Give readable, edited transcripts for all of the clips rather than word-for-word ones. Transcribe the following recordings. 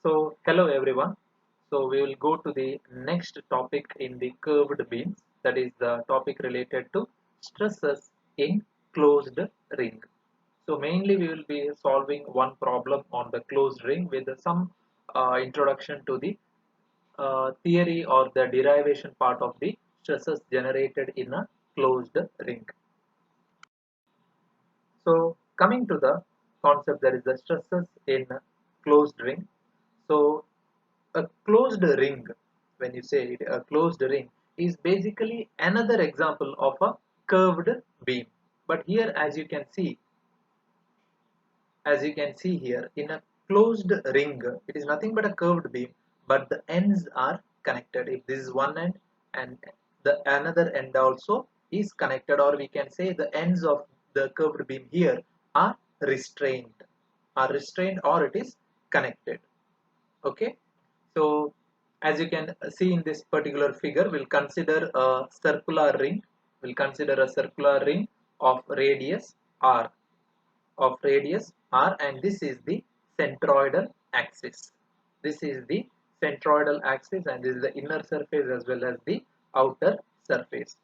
So, hello everyone. So, we will go to the next topic in the curved beams, that is the topic related to stresses in closed ring. So, mainly we will be solving one problem on the closed ring with some introduction to the theory or the derivation part of the stresses generated in a closed ring. So, coming to the concept, there is the stresses in a closed ring. So, a closed ring, when you say it, a closed ring is basically another example of a curved beam. But here, as you can see here, in a closed ring, it is nothing but a curved beam, but the ends are connected. If this is one end and the another end also is connected, or we can say the ends of the curved beam here are restrained or it is connected. Okay, so as you can see in this particular figure, we'll consider a circular ring. We'll consider a circular ring of radius r, and this is the centroidal axis. This is the centroidal axis, and this is the inner surface as well as the outer surface.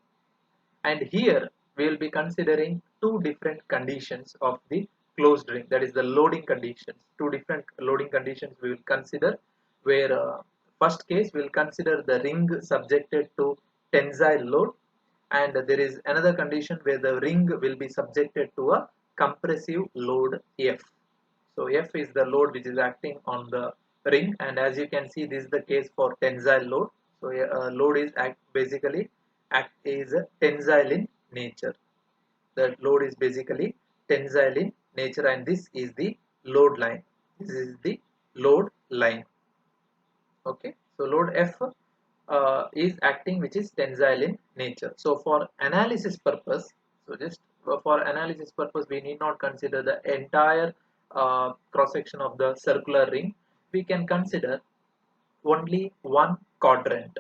And here we will be considering two different conditions of the closed ring, that is the loading conditions. Two different loading conditions we will consider, where first case we will consider the ring subjected to tensile load, and there is another condition where the ring will be subjected to a compressive load F. So F is the load which is acting on the ring, and as you can see, this is the case for tensile load. So load is tensile in nature. The load is basically tensile in nature, and this is the load line. This is the load line. Okay, so load F is acting, which is tensile in nature. So for analysis purpose, we need not consider the entire cross section of the circular ring. We can consider only one quadrant.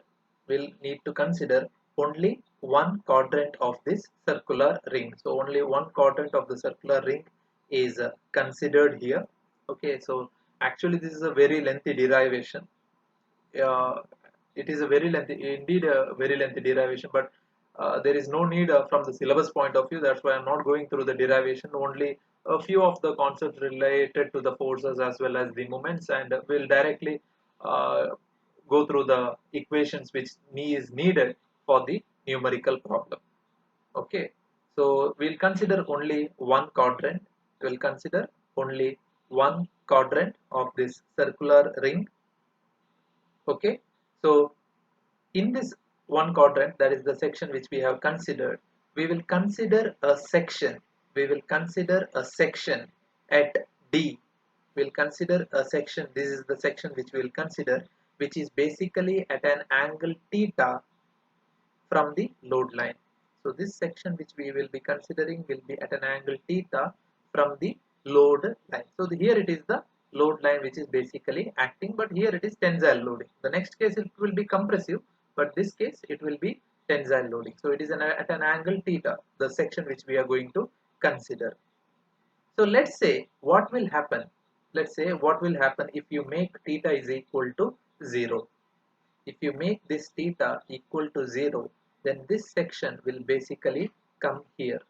We'll need to consider only one quadrant of this circular ring. So only one quadrant of the circular ring is considered here. Okay, so actually this is a very lengthy derivation. uh, it is a very lengthy derivation, but there is no need from the syllabus point of view. That's why I'm not going through the derivation. Only a few of the concepts related to the forces as well as the moments, and we'll directly uh, go through the equations which is needed for the numerical problem. Okay, so we'll consider only one quadrant. We'll consider only one quadrant of this circular ring. Okay, so in this one quadrant, that is the section which we have considered, we will consider a section. We will consider a section at D. We'll consider a section. This is the section which we will consider, which is basically at an angle theta from the load line. So this section which we will be considering will be at an angle theta from the load line. So here it is the load line which is basically acting, but here it is tensile loading. The next case it will be compressive, but this case it will be tensile loading. So it is at an angle theta, the section which we are going to consider. So let's say what will happen. Let's say what will happen if you make theta is equal to 0. If you make this theta equal to 0, then this section will basically come here.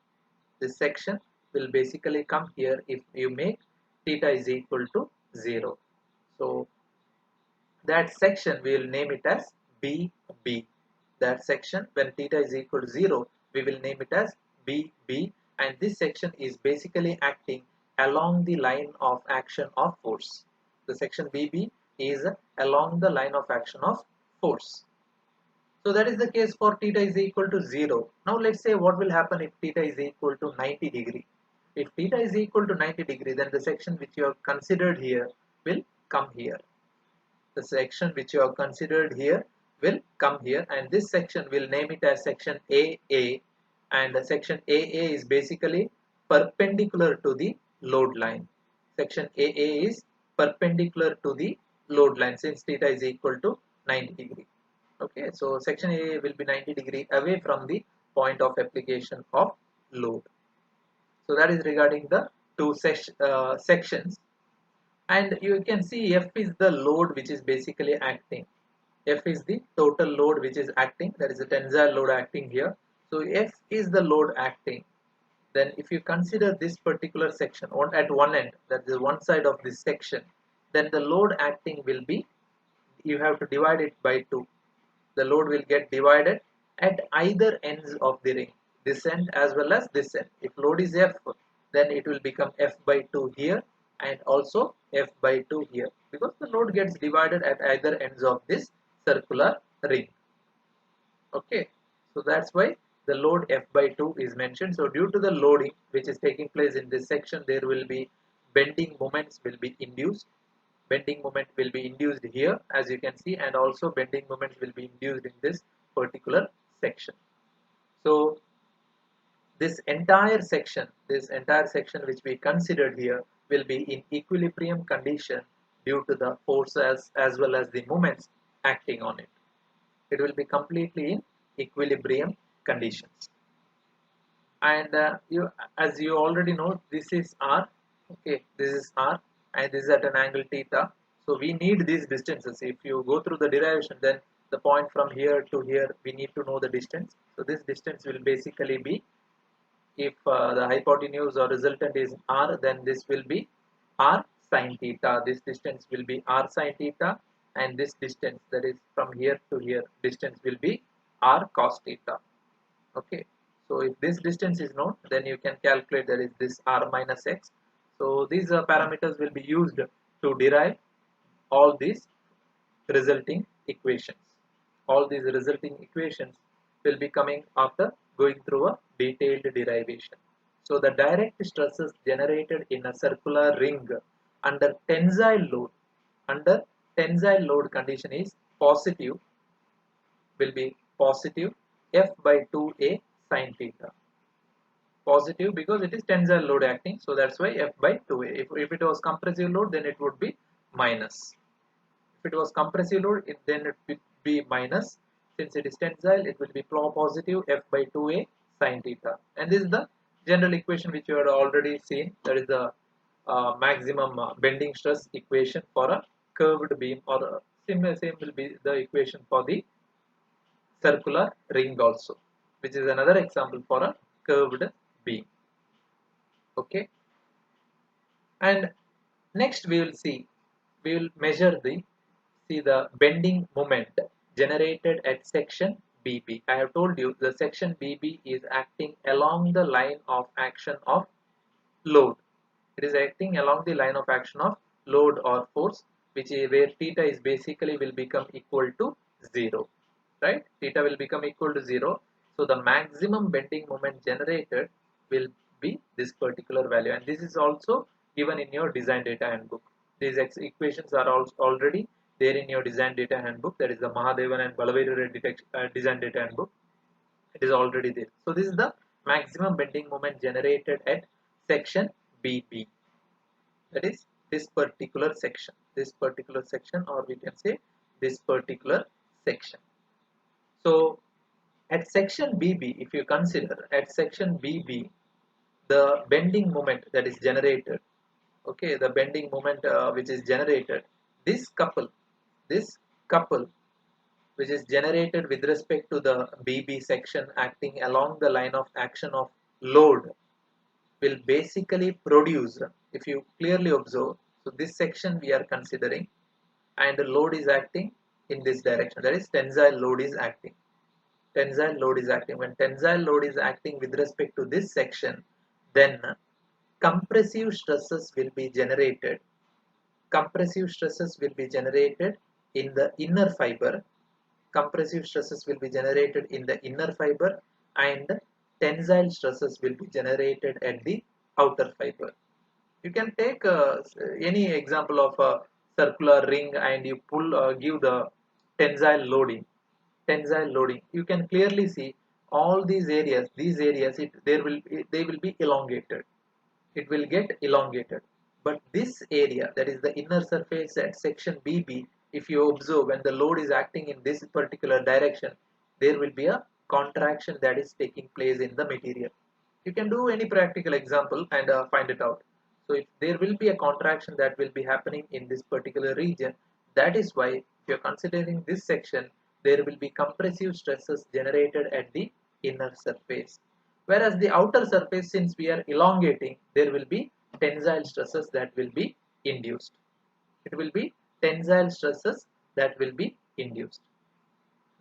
This section will basically come here if you make theta is equal to 0. So that section we will name it as BB. That section, when theta is equal to 0, we will name it as BB, and this section is basically acting along the line of action of force. The section BB is along the line of action of force. So that is the case for theta is equal to 0. Now let's say what will happen if theta is equal to 90 degree. If theta is equal to 90 degree, then the section which you have considered here will come here. The section which you have considered here will come here, and this section will name it as section AA, and the section AA is basically perpendicular to the load line. Section AA is perpendicular to the load line since theta is equal to 90 degree. Okay, so section AA will be 90 degree away from the point of application of load. So that is regarding the two sections. And you can see F is the load which is basically acting. F is the total load which is acting, that is a tensile load acting here. So F is the load acting. Then if you consider this particular section at one end, that is one side of this section, then the load acting will be, you have to divide it by 2. The load will get divided at either ends of the ring, this end as well as this end. If load is F, then it will become F by 2 here and also F by 2 here, because the load gets divided at either ends of this circular ring. Okay, so that's why the load F by 2 is mentioned. So due to the loading which is taking place in this section, there will be bending moments will be induced. Bending moment will be induced here, as you can see, and also bending moments will be induced in this particular section. So this entire section which we considered here will be in equilibrium condition due to the forces as well as the moments acting on it. It will be completely in equilibrium conditions. And as you already know, this is R. Okay, this is R, and this is at an angle theta. So we need these distances. If you go through the derivation, then the point from here to here, we need to know the distance. So this distance will basically be, if the hypotenuse or resultant is R, then this will be R sine theta. This distance will be R sine theta, and this distance, that is from here to here, distance will be R cos theta. Okay, so if this distance is known, then you can calculate, that is this R minus X. So these parameters will be used to derive all these resulting equations. All these resulting equations will be coming after going through a detailed derivation. So the direct stresses generated in a circular ring under tensile load condition is positive, will be positive F by 2a sine theta. Positive because it is tensile load acting, so that's why F by 2a. If it was compressive load, then it would be minus. If it was compressive load, then it would be minus. Since it is tensile, it will be positive F by 2a sine theta. And this is the general equation which you had already seen. That is the maximum bending stress equation for a curved beam, or same will be the equation for the circular ring also, which is another example for a curved beam. Okay, and next we will measure the bending moment generated at section BB. I have told you the section BB is acting along the line of action of load. It is acting along the line of action of load or force, which is where theta is basically will become equal to 0. Right? Theta will become equal to 0. So the maximum bending moment generated will be this particular value, and this is also given in your design data handbook. These equations are also already there in your design data handbook. That is the Mahadevan and Balavedere design data handbook. It is already there. So this is the maximum bending moment generated at section BB. That is this particular section, or we can say this particular section. So at section BB, if you consider at section BB, the bending moment that is generated, okay, the bending moment which is generated, this couple which is generated with respect to the BB section acting along the line of action of load will basically produce, if you clearly observe, so this section we are considering, and the load is acting in this direction, that is tensile load is acting. Tensile load is acting. When tensile load is acting with respect to this section, then compressive stresses will be generated. Compressive stresses will be generated in the inner fiber. Compressive stresses will be generated in the inner fiber, and tensile stresses will be generated at the outer fiber. You can take any example of a circular ring and you give the tensile loading. You can clearly see all these areas, they will be elongated. It will get elongated. But this area, that is the inner surface at section BB, if you observe, when the load is acting in this particular direction, there will be a contraction that is taking place in the material. You can do any practical example and find it out. So if there will be a contraction that will be happening in this particular region, that is why if you are considering this section, there will be compressive stresses generated at the inner surface. Whereas the outer surface, since we are elongating, there will be tensile stresses that will be induced. It will be tensile stresses that will be induced.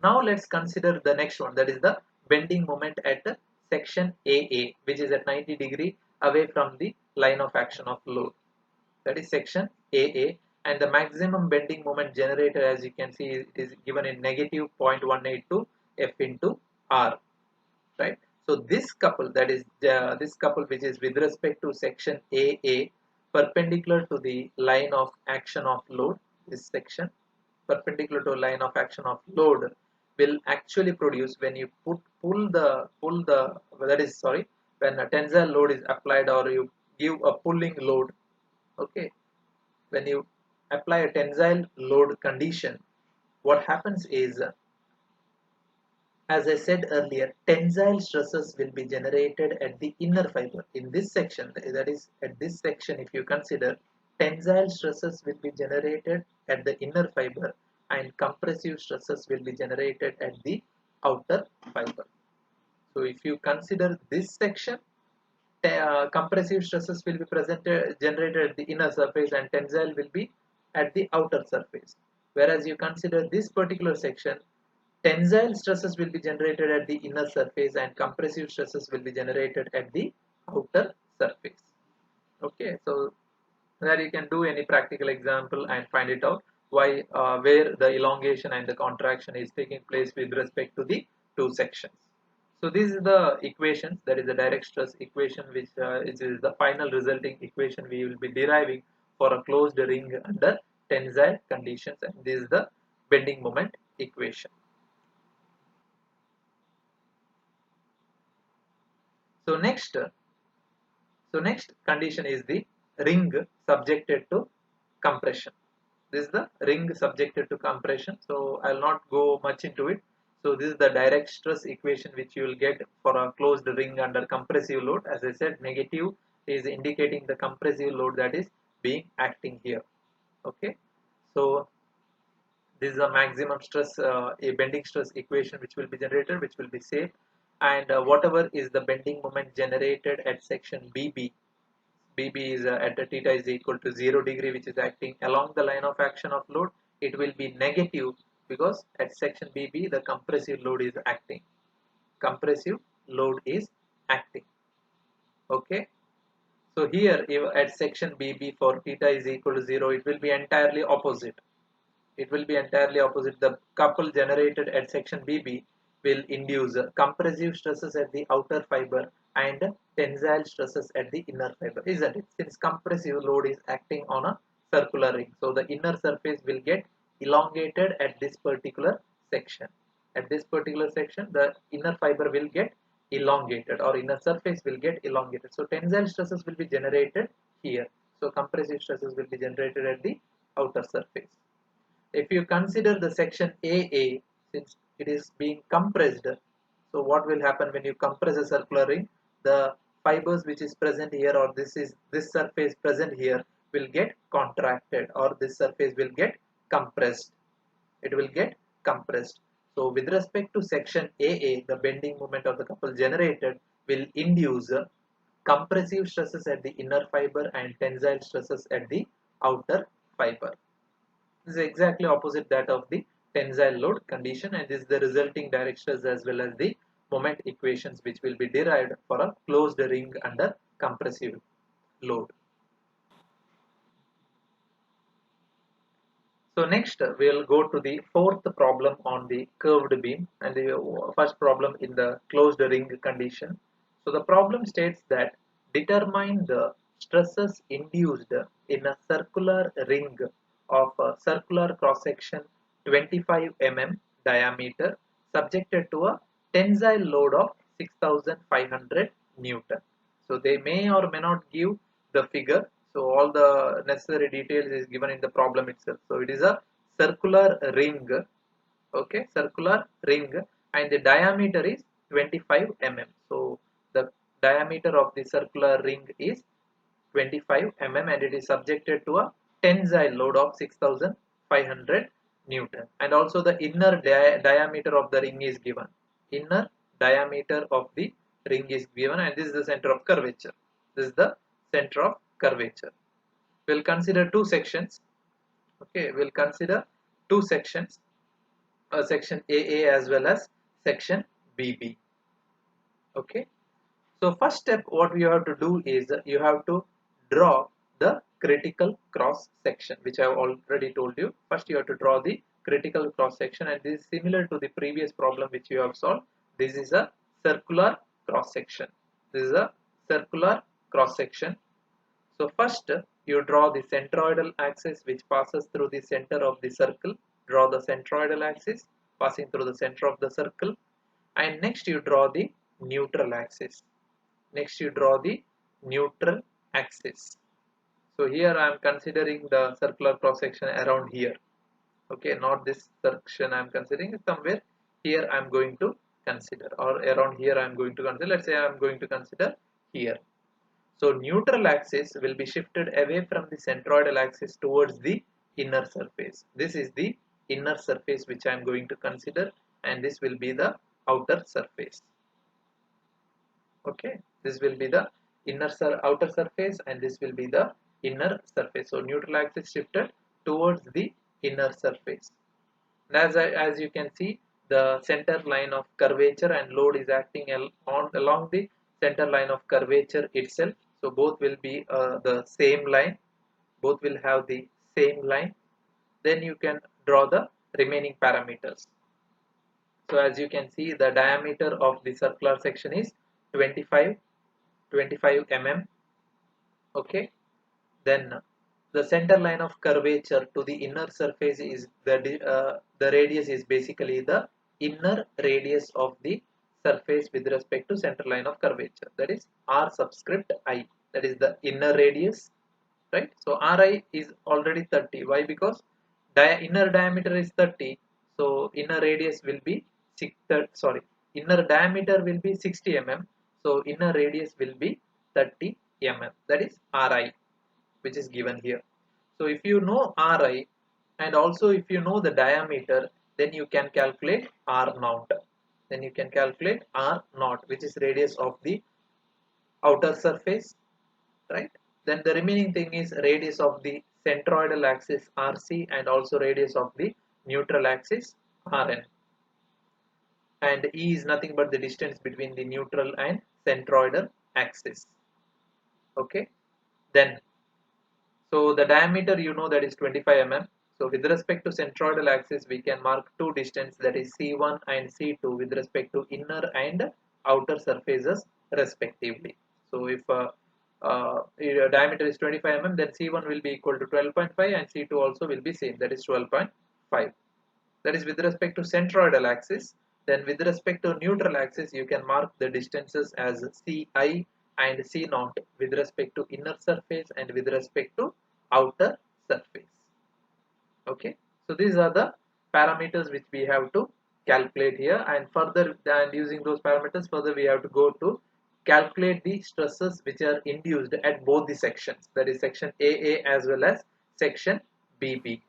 Now let's consider the next one, that is the bending moment at section AA, which is at 90 degree away from the line of action of load. That is section AA, and the maximum bending moment generated, as you can see, it is given in negative 0.182 F into R, right? So this couple, that is this couple which is with respect to section AA, perpendicular to the line of action of load, this section perpendicular to line of action of load will actually produce, when you pull the that is sorry when a tensile load is applied or you give a pulling load, okay, when you apply a tensile load condition, what happens is, as I said earlier, tensile stresses will be generated at the inner fiber. In this section, that is at this section, if you consider, tensile stresses will be generated at the inner fiber and compressive stresses will be generated at the outer fiber. So if you consider this section, compressive stresses will be generated at the inner surface and tensile will be at the outer surface. Whereas you consider this particular section, tensile stresses will be generated at the inner surface and compressive stresses will be generated at the outer surface. Okay, so there you can do any practical example and find it out why where the elongation and the contraction is taking place with respect to the two sections. So this is the equation, that is the direct stress equation, which is the final resulting equation we will be deriving for a closed ring under tensile conditions, and this is the bending moment equation. So next condition is the ring subjected to compression. This is the ring subjected to compression. So I'll not go much into it. So this is the direct stress equation which you will get for a closed ring under compressive load. As I said, negative is indicating the compressive load that is being acting here. Okay. So this is a maximum stress, a bending stress equation which will be generated, which will be safe, and whatever is the bending moment generated at section BB. BB is at a theta is equal to 0 degree, which is acting along the line of action of load. It will be negative because at section BB the compressive load is acting. Compressive load is acting. Okay. So here at section BB for theta is equal to 0, it will be entirely opposite. It will be entirely opposite. The couple generated at section BB will induce compressive stresses at the outer fiber and tensile stresses at the inner fiber, isn't it? Since compressive load is acting on a circular ring, so the inner surface will get elongated at this particular section. At this particular section, the inner fiber will get elongated, or inner surface will get elongated. So tensile stresses will be generated here. So compressive stresses will be generated at the outer surface. If you consider the section AA, since it is being compressed, so what will happen when you compress a circular ring? The fibers which is present here, or this surface present here, will get contracted, or this surface will get compressed. It will get compressed. So with respect to section AA, the bending moment of the couple generated will induce compressive stresses at the inner fiber and tensile stresses at the outer fiber. This is exactly opposite that of the tensile load condition, and this is the resulting direct stress as well as the moment equations which will be derived for a closed ring under compressive load. So next we will go to the fourth problem on the curved beam, and the first problem in the closed ring condition. So the problem states that determine the stresses induced in a circular ring of a circular cross section 25 mm diameter subjected to a tensile load of 6500 Newton. So they may or may not give the figure. So all the necessary details is given in the problem itself. So it is a circular ring, okay, circular ring, and the diameter is 25 mm. So the diameter of the circular ring is 25 mm and it is subjected to a tensile load of 6500 Newton, and also the inner diameter of the ring is given. Inner diameter of the ring is given, and this is the center of curvature. This is the center of curvature. We'll consider two sections. Okay, we'll consider two sections, section AA as well as section BB. Okay, so first step what you have to do is you have to draw the critical cross section, which I have already told you. First you have to draw the critical cross section, and this is similar to the previous problem which you have solved. This is a circular cross section. This is a circular cross section. So first you draw the centroidal axis which passes through the center of the circle. Draw the centroidal axis passing through the center of the circle, and next you draw the neutral axis. Next you draw the neutral axis. So here I am considering the circular cross section around here. Okay, not this section I am considering, somewhere here I am going to consider, or around here I am going to consider. Let's say I am going to consider here. So neutral axis will be shifted away from the centroidal axis towards the inner surface. This is the inner surface which I am going to consider, and this will be the outer surface. Okay, this will be the outer surface, and this will be the inner surface. So neutral axis shifted towards the inner surface. And as you can see, the center line of curvature and load is acting along the center line of curvature itself. So both will be the same line. Both will have the same line. Then you can draw the remaining parameters. So as you can see, the diameter of the circular section is 25 mm. Okay, then the center line of curvature to the inner surface is the radius is basically the inner radius of the surface with respect to center line of curvature, that is r subscript I, that is the inner radius, right? So ri is already 30. Why? Because inner diameter is 30, so inner radius will be inner diameter will be 60 mm, so inner radius will be 30 mm, that is ri, which is given here. So if you know ri and also if you know the diameter, then you can calculate r naught. Then you can calculate r naught, which is radius of the outer surface, right? Then the remaining thing is radius of the centroidal axis rc and also radius of the neutral axis rn. And e is nothing but the distance between the neutral and centroidal axis. Okay, then so the diameter you know that is 25 mm. So with respect to centroidal axis we can mark two distance, that is C1 and C2 with respect to inner and outer surfaces respectively. So if diameter is 25 mm, then C1 will be equal to 12.5 and C2 also will be same, that is 12.5. That is with respect to centroidal axis. Then with respect to neutral axis you can mark the distances as Ci and C naught with respect to inner surface and with respect to outer surface. Okay, so these are the parameters which we have to calculate here, and further than using those parameters, further we have to go to calculate the stresses which are induced at both the sections, that is section AA as well as section BB.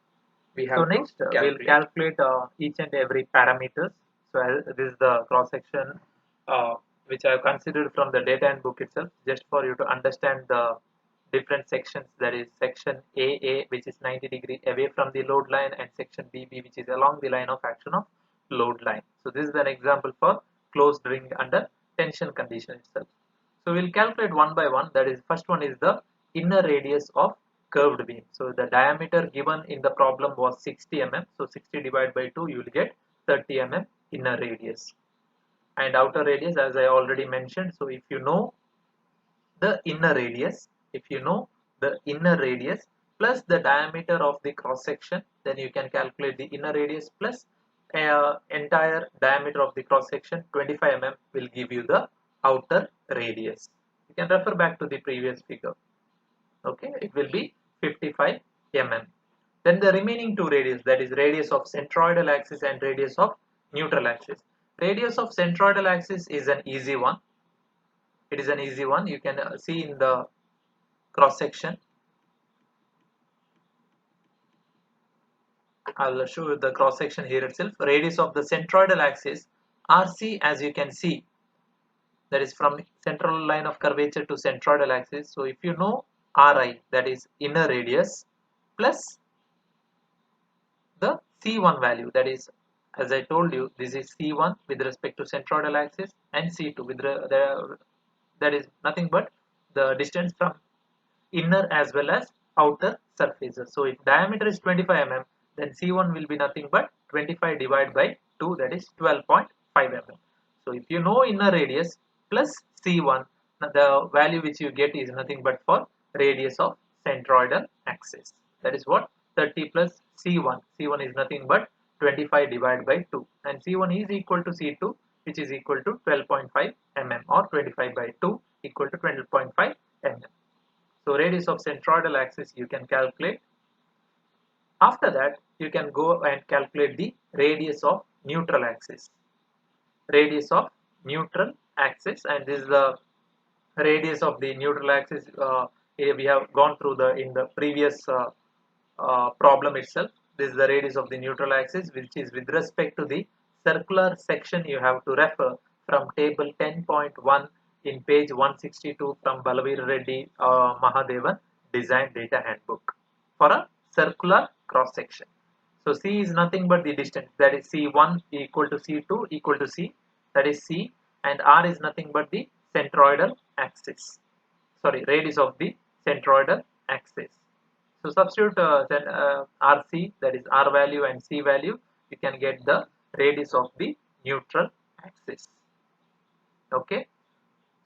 We have next we'll calculate each and every parameters. So this is the cross section which I have considered from the data and book itself, just for you to understand the different sections, that is section AA which is 90 degree away from the load line and section BB which is along the line of action of load line. So this is an example for closed ring under tension condition itself. So we'll calculate one by one. That is, first one is the inner radius of curved beam. So the diameter given in the problem was 60 mm. So 60 divided by 2 you will get 30 mm inner radius. And outer radius, as I already mentioned, so if you know the inner radius, plus the diameter of the cross section, then you can calculate the inner radius plus entire diameter of the cross section 25 mm will give you the outer radius. You can refer back to the previous figure. Okay, it will be 55 mm. Then the remaining two radius, that is radius of centroidal axis and radius of neutral axis. Radius of centroidal axis is an easy one. It is an easy one. You can see in the cross section. I'll show you the cross section here itself. Radius of the centroidal axis RC, as you can see, that is from central line of curvature to centroidal axis. So if you know Ri, that is inner radius, plus the C1 value, that is, as I told you, this is C1 with respect to centroidal axis, and C2 with that is nothing but the distance from inner as well as outer surfaces. So if diameter is 25 mm, then C1 will be nothing but 25 divided by 2, that is 12.5 mm. So if you know inner radius plus C1, the value which you get is nothing but for radius of centroidal axis. That is what 30 plus C1. C1 is nothing but 25 divided by 2, and C1 is equal to C2, which is equal to 12.5 mm, or 25 by 2 equal to 12.5 mm. So radius of centroidal axis you can calculate. After that, you can go and calculate the radius of neutral axis. Radius of neutral axis, and this is the radius of the neutral axis. We have gone through in the previous problem itself. This is the radius of the neutral axis, which is with respect to the circular section. You have to refer from table 10.1 in page 162 from Balavir Reddy Mahadevan Design Data Handbook for a circular cross section. So C is nothing but the distance, that is C1 equal to C2 equal to C, that is C, and R is nothing but the centroidal axis, sorry, radius of the centroidal axis. So substitute RC, that is R value, and C value, you can get the radius of the neutral axis. Okay,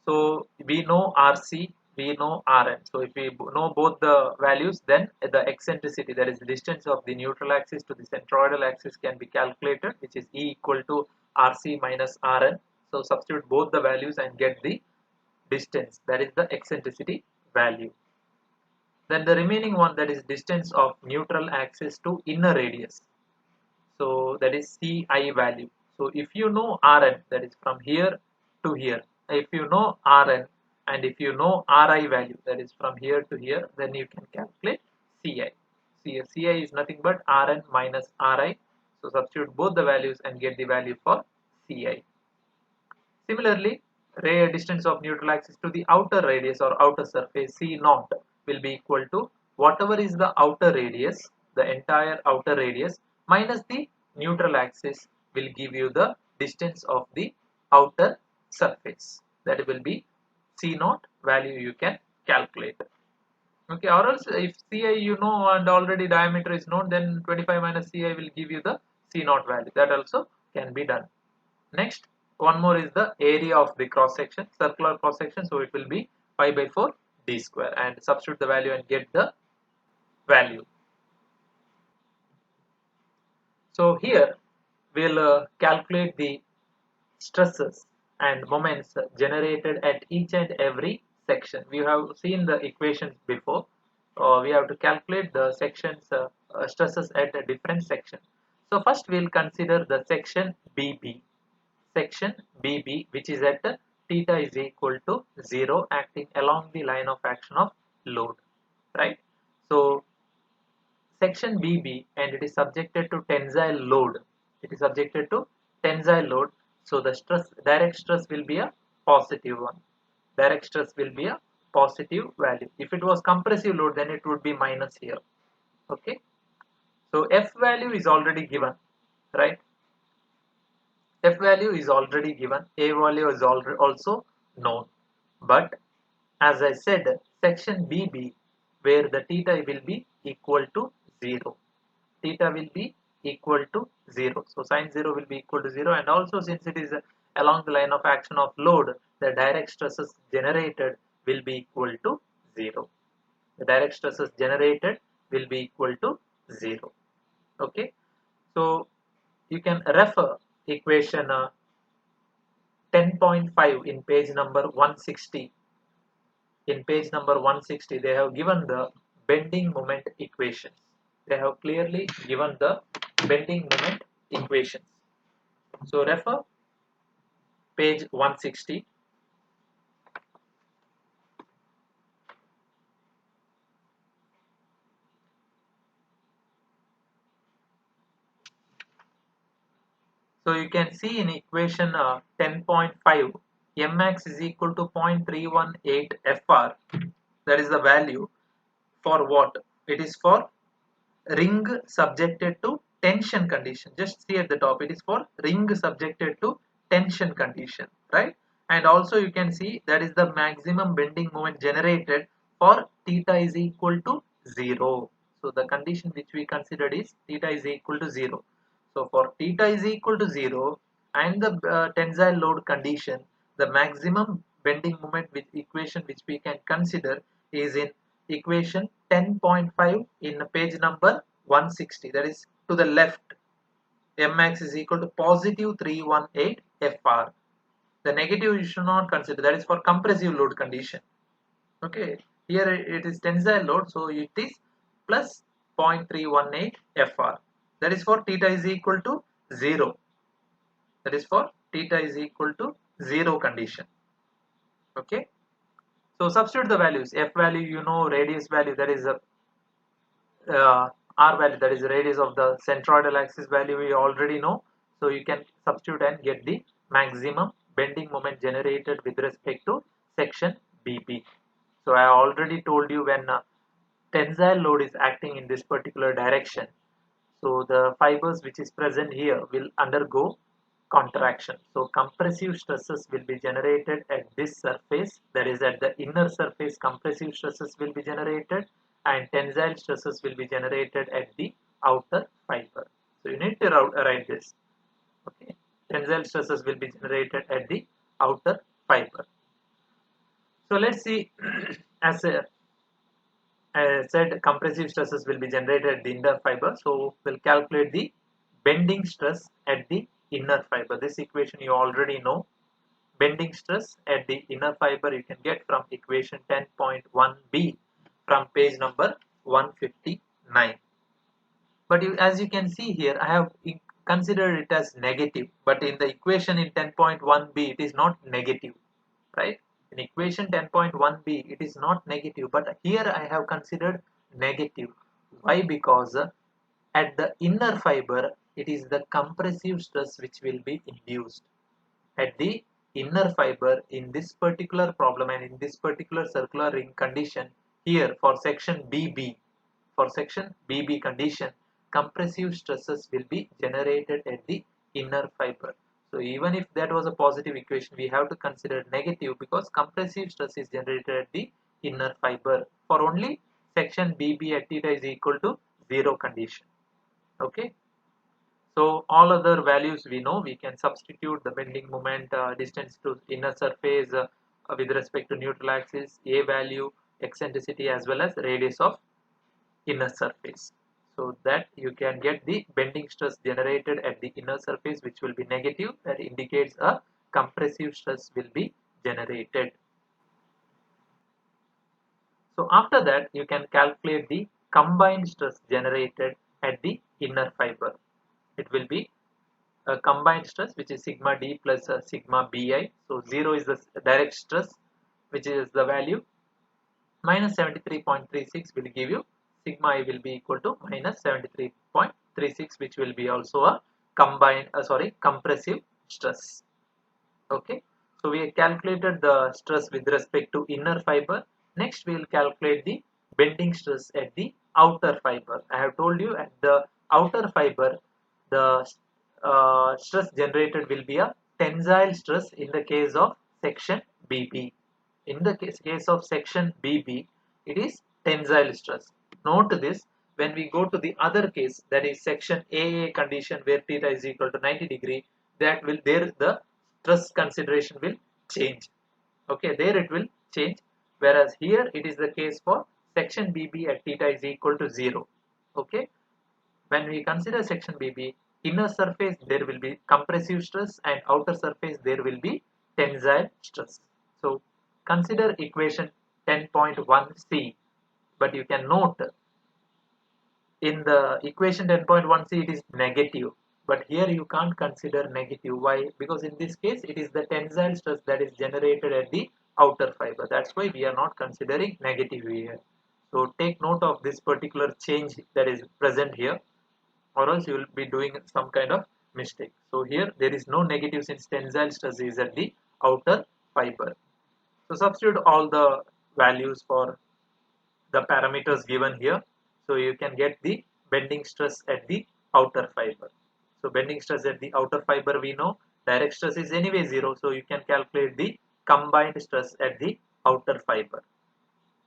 so we know RC, we know Rn. So if we know both the values, then the eccentricity, that is the distance of the neutral axis to the centroidal axis, can be calculated, which is E equal to RC minus Rn. So substitute both the values and get the distance, that is the eccentricity value. Then the remaining one, that is distance of neutral axis to inner radius. So that is Ci value. So if you know Rn, that is from here to here, if you know Rn and if you know Ri value, that is from here to here, then you can calculate Ci. Ci is nothing but Rn minus Ri. So substitute both the values and get the value for Ci. Similarly, ray distance of neutral axis to the outer radius or outer surface C naught will be equal to whatever is the outer radius, the entire outer radius minus the neutral axis will give you the distance of the outer surface. That will be C naught value you can calculate. Okay, or else if Ci you know and already diameter is known, then 25 minus Ci will give you the C naught value. That also can be done. Next, one more is the area of the cross section, circular cross section. So it will be pi by 4 d square, and substitute the value and get the value. So here we'll calculate the stresses and moments generated at each and every section. We have seen the equations before. We have to calculate the sections stresses at a different section. So first we'll consider the section BB. Section BB, which is at theta is equal to 0, acting along the line of action of load, right? So section BB, and it is subjected to tensile load. It is subjected to tensile load. So the stress, direct stress will be a positive one. Direct stress will be a positive value. If it was compressive load, then it would be minus here. Okay. So F value is already given, right? F value is already given, A value is also known. But as I said, section BB, where the theta will be equal to 0. Theta will be equal to 0. So sin 0 will be equal to 0, and also since it is along the line of action of load, the direct stresses generated will be equal to 0. The direct stresses generated will be equal to 0. Okay. So you can refer equation 10.5 in page number 160. In page number 160, they have given the bending moment equations. They have clearly given the bending moment equations. So refer page 160. So you can see in equation 10.5, Mmax is equal to 0.318 Fr. That is the value for what? It is for ring subjected to tension condition. Just see at the top, it is for ring subjected to tension condition, right? And also you can see that is the maximum bending moment generated for theta is equal to 0. So the condition which we considered is theta is equal to 0. So for theta is equal to 0 and the tensile load condition, the maximum bending moment with equation which we can consider is in equation 10.5 in page number 160. That is to the left. Mmax is equal to positive 318 Fr. The negative you should not consider. That is for compressive load condition. Okay. Here it is tensile load, so it is plus 0.318 Fr. That is for theta is equal to 0. That is for theta is equal to 0 condition. Okay. So substitute the values. F value you know, radius value that is a r value, that is the radius of the centroidal axis value we already know. So you can substitute and get the maximum bending moment generated with respect to section BB. So I already told you when tensile load is acting in this particular direction, so the fibers which is present here will undergo contraction. So compressive stresses will be generated at this surface, that is at the inner surface compressive stresses will be generated, and tensile stresses will be generated at the outer fiber. So you need to write this. Okay, tensile stresses will be generated at the outer fiber. So let's see as I said, compressive stresses will be generated at the inner fiber. So we'll calculate the bending stress at the inner fiber. This equation you already know. Bending stress at the inner fiber you can get from equation 10.1b from page number 159. But as you can see here, I have considered it as negative. But in the equation in 10.1b, it is not negative, right? In equation 10.1b, it is not negative, but here I have considered negative. Why? Because at the inner fiber, it is the compressive stress which will be induced. At the inner fiber, in this particular problem and in this particular circular ring condition, here for section BB, condition, compressive stresses will be generated at the inner fiber. So even if that was a positive equation, we have to consider negative because compressive stress is generated at the inner fiber for only section BB at theta is equal to 0 condition. Okay. So all other values we know, we can substitute the bending moment, distance to inner surface with respect to neutral axis, A value, eccentricity as well as radius of inner surface. So that you can get the bending stress generated at the inner surface which will be negative, that indicates a compressive stress will be generated. So after that you can calculate the combined stress generated at the inner fiber. It will be a combined stress which is sigma d plus sigma bi. So 0 is the direct stress which is the value, minus 73.36 will give you sigma I will be equal to minus 73.36, which will be also a compressive stress. Okay, so we have calculated the stress with respect to inner fiber. Next we will calculate the bending stress at the outer fiber. I have told you at the outer fiber the stress generated will be a tensile stress in the case of section BB. In the case of section BB, it is tensile stress. Note this, when we go to the other case, that is section AA condition where theta is equal to 90 degree, that will there the stress consideration will change. Okay, there it will change, whereas here it is the case for section BB at theta is equal to 0. Okay, when we consider section BB, inner surface there will be compressive stress and outer surface there will be tensile stress. So consider equation 10.1c, but you can note in the equation 10.1c it is negative, but here you can't consider negative. Why? Because in this case it is the tensile stress that is generated at the outer fiber. That's why we are not considering negative here. So take note of this particular change that is present here, or else you will be doing some kind of mistake. So here there is no negative since tensile stress is at the outer fiber. So substitute all the values for the parameters given here. So you can get the bending stress at the outer fiber. So bending stress at the outer fiber, we know direct stress is anyway 0. So you can calculate the combined stress at the outer fiber.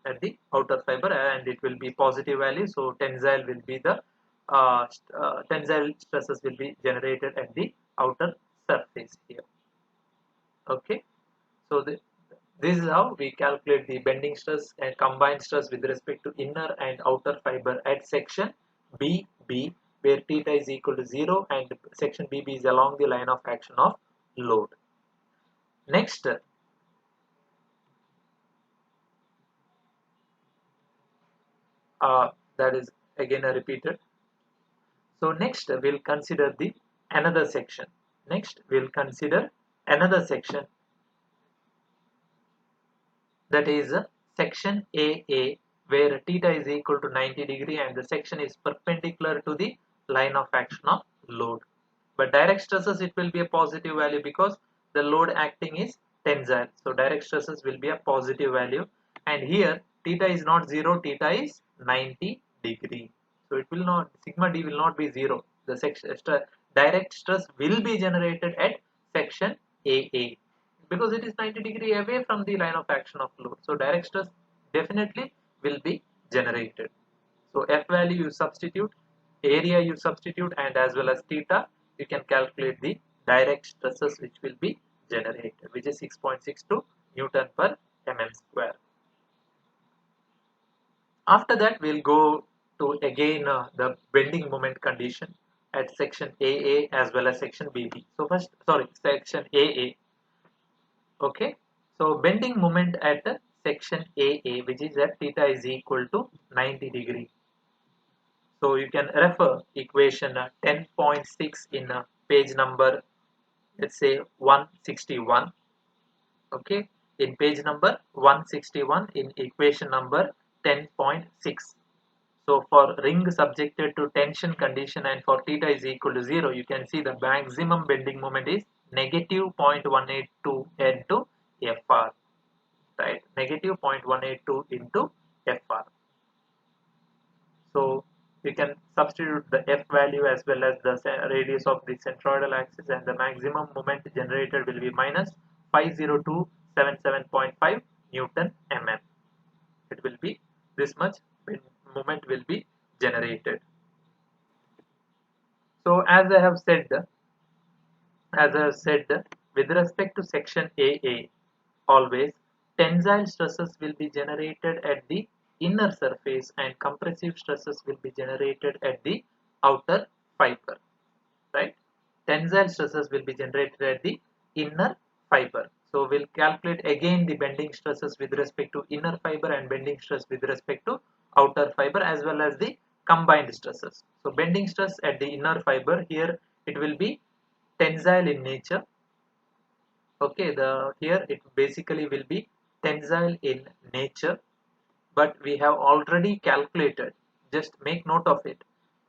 And it will be positive value. So tensile will be the tensile stresses will be generated at the outer surface here. Okay. So this is how we calculate the bending stress and combined stress with respect to inner and outer fiber at section BB, where theta is equal to 0 and section BB is along the line of action of load. Next, that is again a repeated. So next we'll consider the another section. Next we'll consider another section, that is section AA, where theta is equal to 90 degree and the section is perpendicular to the line of action of load. But direct stresses, it will be a positive value because the load acting is tensile. So direct stresses will be a positive value, and here theta is not 0, theta is 90 degree. So it will not, sigma d will not be 0. The direct stress will be generated at section AA because it is 90 degree away from the line of action of load. So direct stress definitely will be generated. So F value you substitute, area you substitute, and as well as theta, you can calculate the direct stresses which will be generated, which is 6.62 Newton per mm square. After that, we'll go to again the bending moment condition at section AA as well as section BB. So first, sorry, section AA. Okay, so bending moment at section AA, which is at theta is equal to 90 degree. So you can refer equation 10.6 in page number, let's say 161. Okay, in page number 161 in equation number 10.6. So for ring subjected to tension condition and for theta is equal to 0, you can see the maximum bending moment is negative 0.182 into Fr, right? Negative 0.182 into Fr. So we can substitute the F value as well as the radius of the centroidal axis, and the maximum moment generated will be minus 50277.5 Newton mm. It will be this much moment will be generated. So as I have said, with respect to section AA, always tensile stresses will be generated at the inner surface and compressive stresses will be generated at the outer fiber, right? Tensile stresses will be generated at the inner fiber. So we'll calculate again the bending stresses with respect to inner fiber and bending stress with respect to outer fiber as well as the combined stresses. So bending stress at the inner fiber, here it will be tensile in nature. Okay, the here it basically will be tensile in nature, but we have already calculated, just make note of it.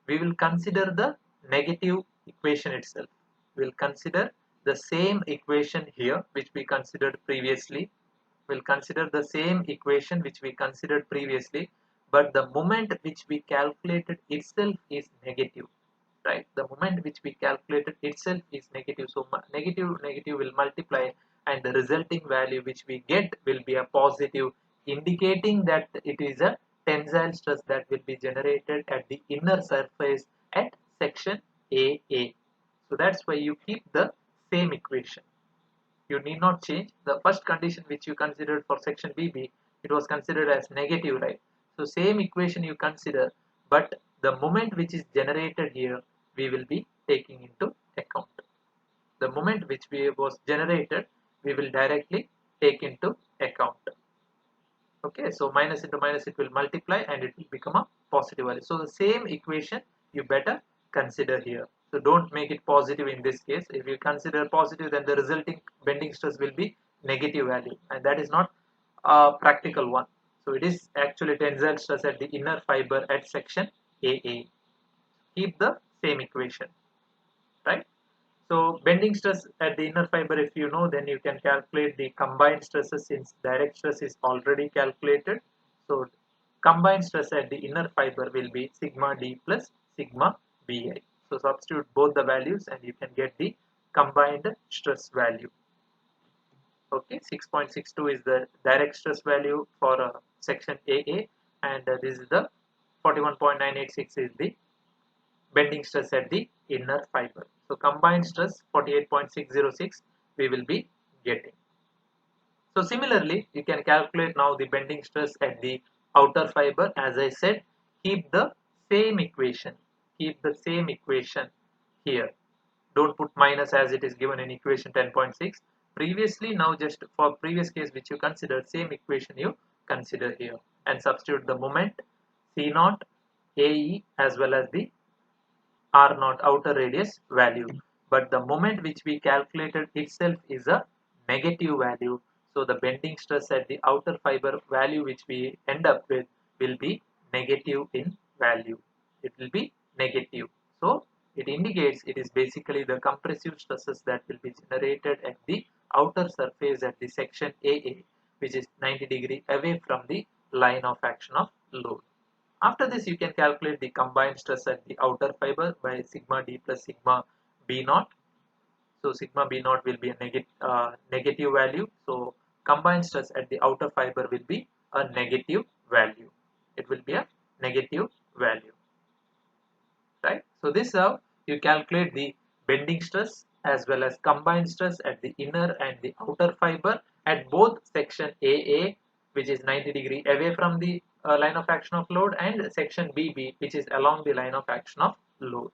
We will consider the negative equation itself. We'll consider the same equation here which we considered previously. We'll consider the same equation which we considered previously, but the moment which we calculated itself is negative, right? The moment which we calculated itself is negative. So negative will multiply and the resulting value which we get will be a positive, indicating that it is a tensile stress that will be generated at the inner surface at section AA. So that's why you keep the same equation. You need not change. The first condition which you considered for section BB, it was considered as negative, right? So same equation you consider, but the moment which is generated here, we will be taking into account. The moment which was generated, we will directly take into account. Okay, so minus into minus, it will multiply and it will become a positive value. So the same equation you better consider here. So don't make it positive in this case. If you consider positive, then the resulting bending stress will be negative value, and that is not a practical one. So it is actually tensile stress at the inner fiber at section AA. Keep the same equation, right? So bending stress at the inner fiber, if you know, then you can calculate the combined stresses since direct stress is already calculated. So combined stress at the inner fiber will be sigma d plus sigma bi. So substitute both the values and you can get the combined stress value. Okay, 6.62 is the direct stress value for section AA, and this is the 41.986 is the bending stress at the inner fiber. So combined stress 48.606 we will be getting. So similarly, you can calculate now the bending stress at the outer fiber. As I said, keep the same equation. Keep the same equation here. Don't put minus as it is given in equation 10.6. Previously, now just for previous case which you considered, same equation you consider here and substitute the moment C naught, AE as well as the R naught outer radius value, but the moment which we calculated itself is a negative value. So the bending stress at the outer fiber value which we end up with will be negative in value. It will be negative. So it indicates it is basically the compressive stresses that will be generated at the outer surface at the section AA, which is 90 degree away from the line of action of load. After this, you can calculate the combined stress at the outer fiber by sigma d plus sigma b naught. So sigma b naught will be a negative value. So combined stress at the outer fiber will be a negative value. It will be a negative value, right? So this is how you calculate the bending stress as well as combined stress at the inner and the outer fiber at both section AA, which is 90 degree away from the line of action of load, and section BB, which is along the line of action of load.